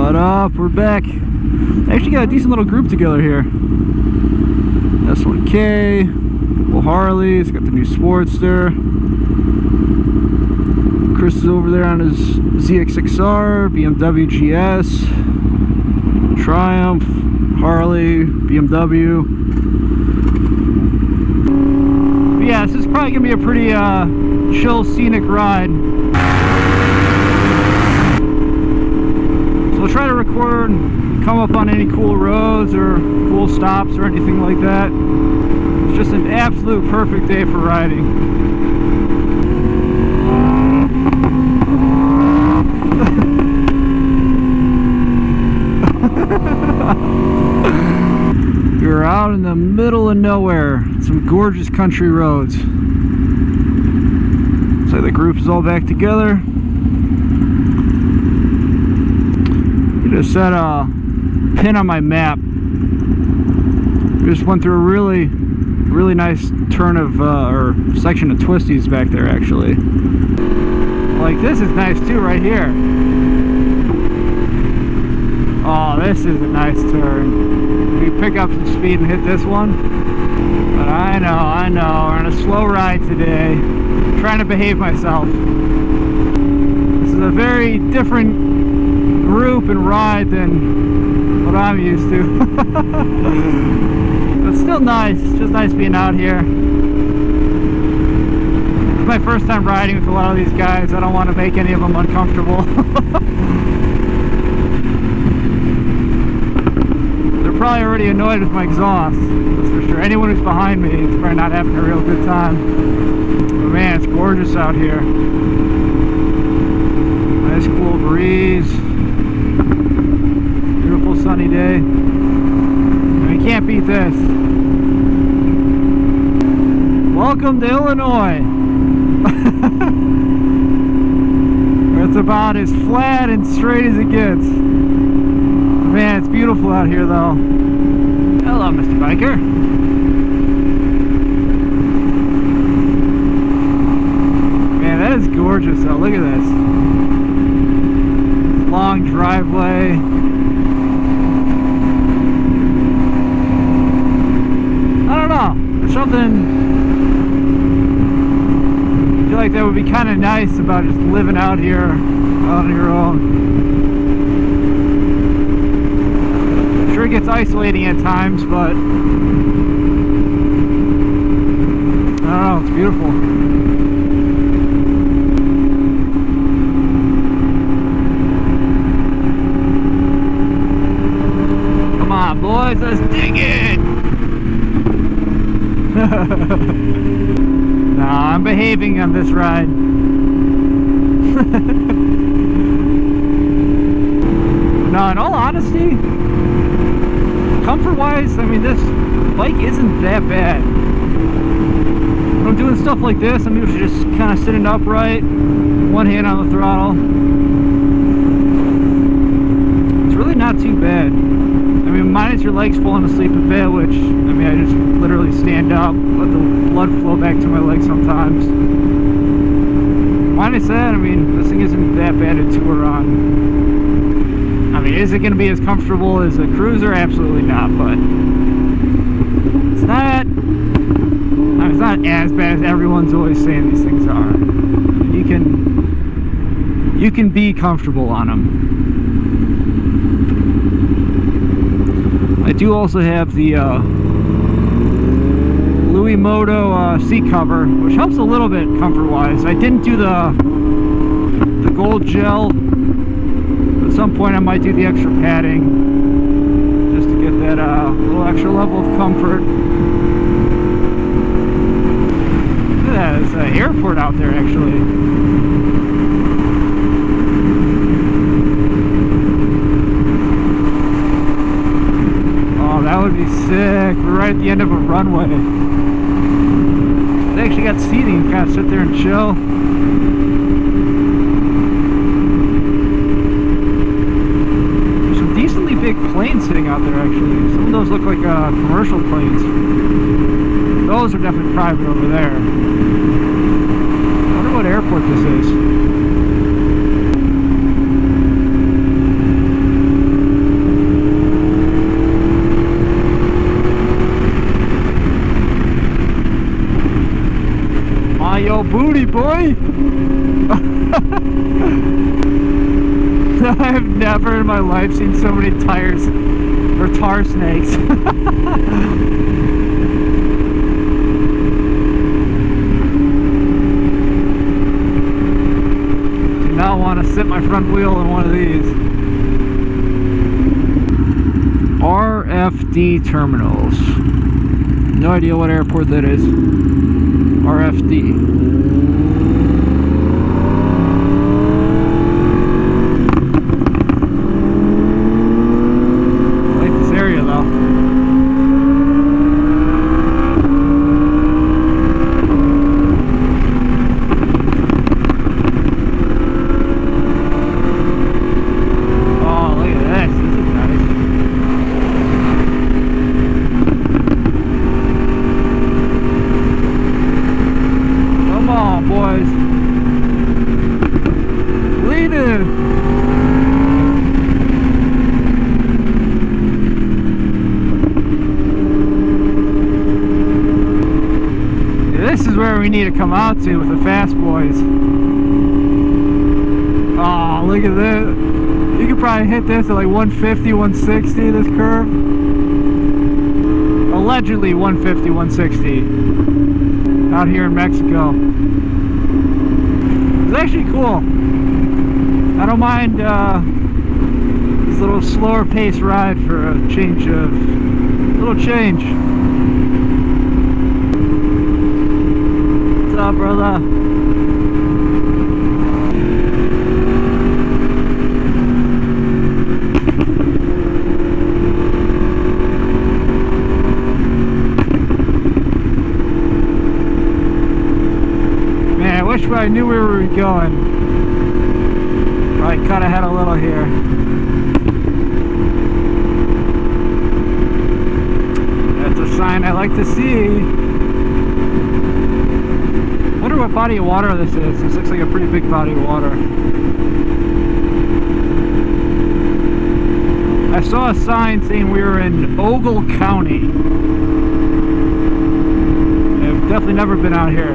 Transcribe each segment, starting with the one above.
What up? We're back. Actually got a decent little group together here. S1K, Will Harley's got the new Sportster. Chris is over there on his ZX6R, BMW GS, Triumph, Harley, BMW. But yeah, this is probably gonna be a pretty chill, scenic ride. So we'll try to record, come up on any cool roads or cool stops or anything like that. It's just an absolute perfect day for riding. We're out in the middle of nowhere, some gorgeous country roads. Looks like the group is all back together. I just set a pin on my map. We just went through a really nice turn of or section of twisties back there actually. Like this is nice too right here. Oh, this is a nice turn. We pick up some speed and hit this one. But I know, we're on a slow ride today. I'm trying to behave myself. This is a very different group and ride than what I'm used to. But still nice, just nice being out here. It's my first time riding with a lot of these guys. I don't want to make any of them uncomfortable. Probably already annoyed with my exhaust, that's for sure. Anyone who's behind me is probably not having a real good time. But man, it's gorgeous out here. Nice cool breeze. Beautiful sunny day. I mean, you can't beat this. Welcome to Illinois. It's about as flat and straight as it gets. Man, it's beautiful out here though. Hello, Mr. Biker. Man, that is gorgeous though. Look at this. Long driveway. I don't know. There's something I feel like that would be kind of nice about just living out here on your own. Sure it gets isolating at times, but I don't know, it's beautiful. Come on, boys, let's dig it! Nah, I'm behaving on this ride. No, in all honesty, comfort-wise, I mean, this bike isn't that bad. When I'm doing stuff like this, I'm usually just kind of sitting upright, one hand on the throttle. It's really not too bad. I mean, minus your legs falling asleep a bit, which, I mean, I just literally stand up, let the blood flow back to my legs sometimes. Minus that, I mean, this thing isn't that bad to tour on. I mean, is it going to be as comfortable as a cruiser? Absolutely not, but it's not, I mean, it's not as bad as everyone's always saying these things are. You can be comfortable on them. I do also have the Louis Moto seat cover, which helps a little bit comfort-wise. I didn't do the gold gel. At some point I might do the extra padding just to get that little extra level of comfort. Look at that, there's an airport out there actually. Oh, that would be sick. We're right at the end of a runway. They actually got seating, you kind of sit there and chill. Big planes sitting out there actually. Some of those look like commercial planes. Those are definitely private over there. I wonder what airport this is. boy. I've never in my life seen so many tires or tar snakes. Do not want to sit my front wheel in one of these. RFD terminals. No idea what airport that is. RFD. This is where we need to come out to with the fast boys. Oh, look at this. You could probably hit this at like 150, 160, this curve. Allegedly 150, 160. Out here in Mexico. It's actually cool. I don't mind this little slower pace ride for a change of... little change. What's up, brother? Man, I wish I knew where we were going. Probably cut ahead a little here. That's a sign I like to see. I wonder what body of water this is. This looks like a pretty big body of water. I saw a sign saying we were in Ogle County. I've definitely never been out here.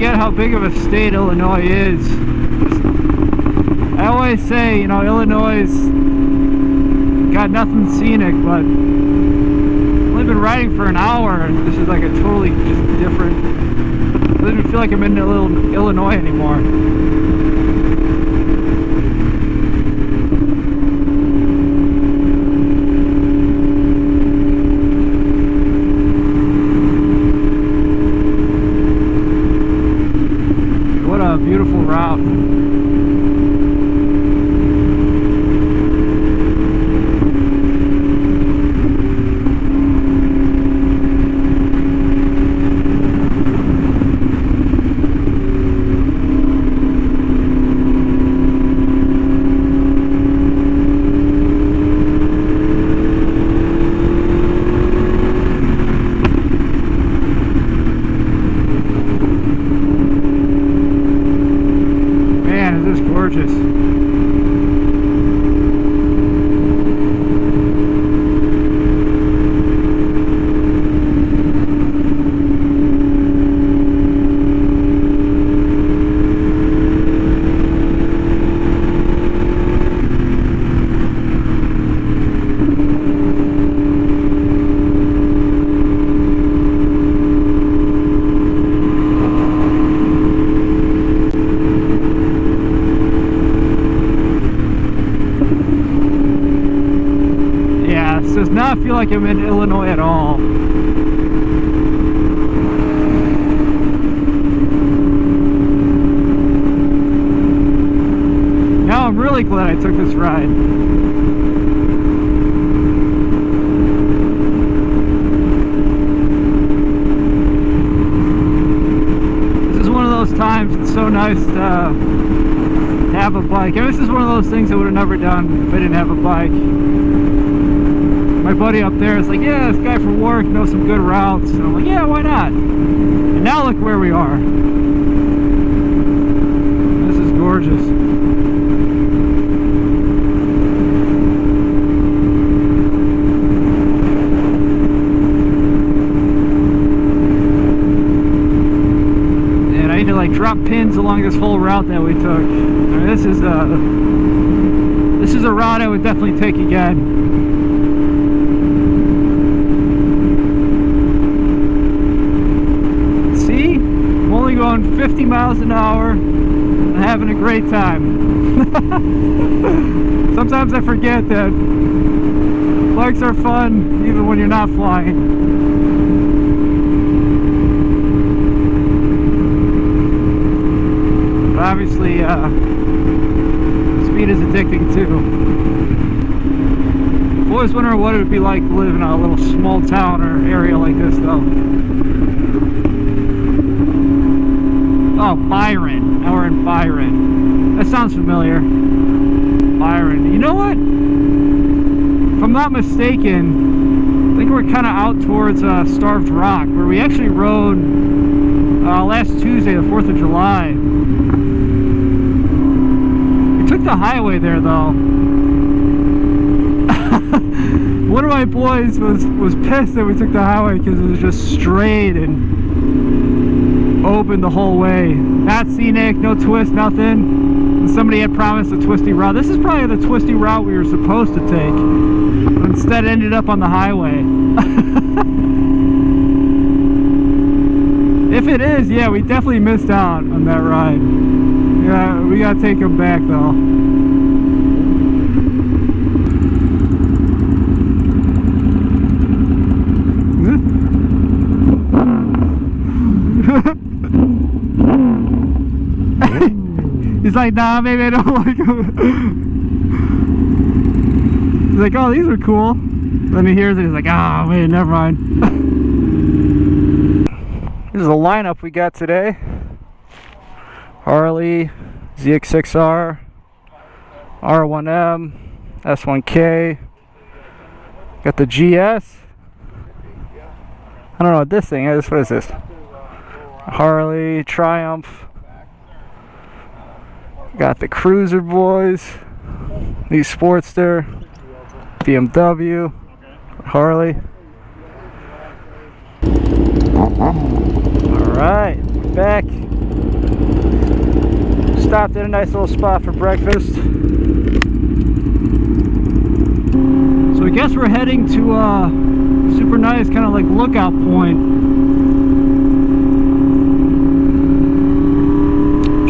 How big of a state Illinois is. I always say, you know, Illinois got nothing scenic, but I've only been riding for an hour and this is like a totally just different. It doesn't feel like I'm in Illinois anymore. Beautiful route. Gorgeous. Does not feel like I'm in Illinois at all. Now I'm really glad I took this ride. This is one of those times it's so nice to have a bike. And this is one of those things I would have never done if I didn't have a bike. my buddy up there is like, yeah, this guy from work knows some good routes. And I'm like, yeah, why not? And now look where we are. This is gorgeous. And I need to like drop pins along this whole route that we took. I mean, this is a route I would definitely take again. Going 50 miles an hour and having a great time. Sometimes I forget that bikes are fun even when you're not flying. But obviously speed is addicting too. I've always wondered what it would be like to live in a little small town or area like this though. Oh, Byron. Now we're in Byron. That sounds familiar. Byron. You know what? If I'm not mistaken, I think we're kind of out towards Starved Rock, where we actually rode last Tuesday, the 4th of July. We took the highway there, though. One of my boys was pissed that we took the highway because it was just straight and open the whole way. Not scenic, no twist, nothing. And somebody had promised a twisty route. This is probably the twisty route we were supposed to take, but instead ended up on the highway. If it is, yeah, we definitely missed out on that ride. Yeah, we gotta take him back though. He's like, nah, maybe I don't like them. He's like, oh, these are cool. Then he hears it, he's like, oh, wait, never mind. This is the lineup we got today. Harley, ZX6R, R1M, S1K. Got the GS. I don't know what this thing is. What is this? Harley, Triumph. Got the Cruiser boys, the Sportster, BMW, Harley. Alright, back. Stopped at a nice little spot for breakfast. So I guess we're heading to a super nice kind of like lookout point.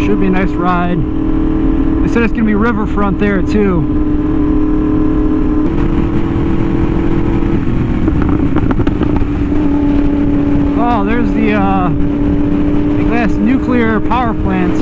Should be a nice ride. They said it's going to be riverfront there too. Oh, there's the glass nuclear power plant.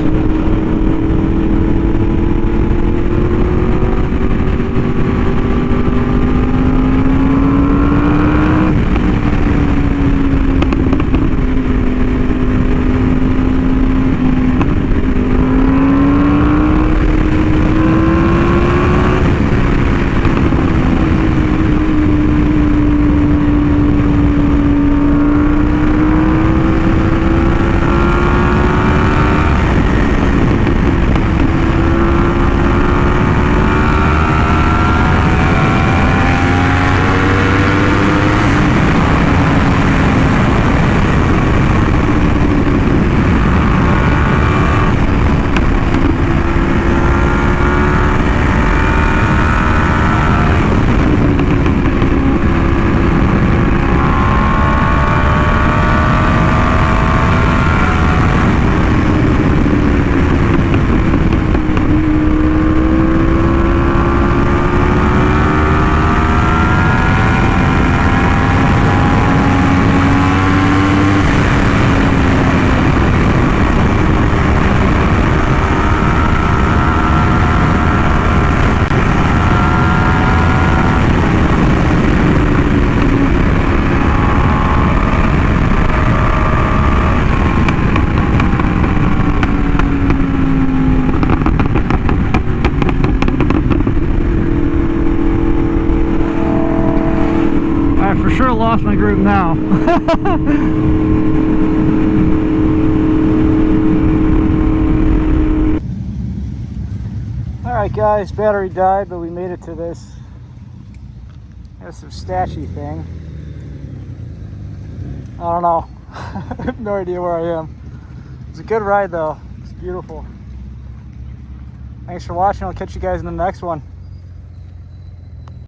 lost my group now. Alright guys, battery died, but we made it to this some statue thing. I don't know. I have no idea where I am. It's a good ride though. It's beautiful. Thanks for watching. I'll catch you guys in the next one.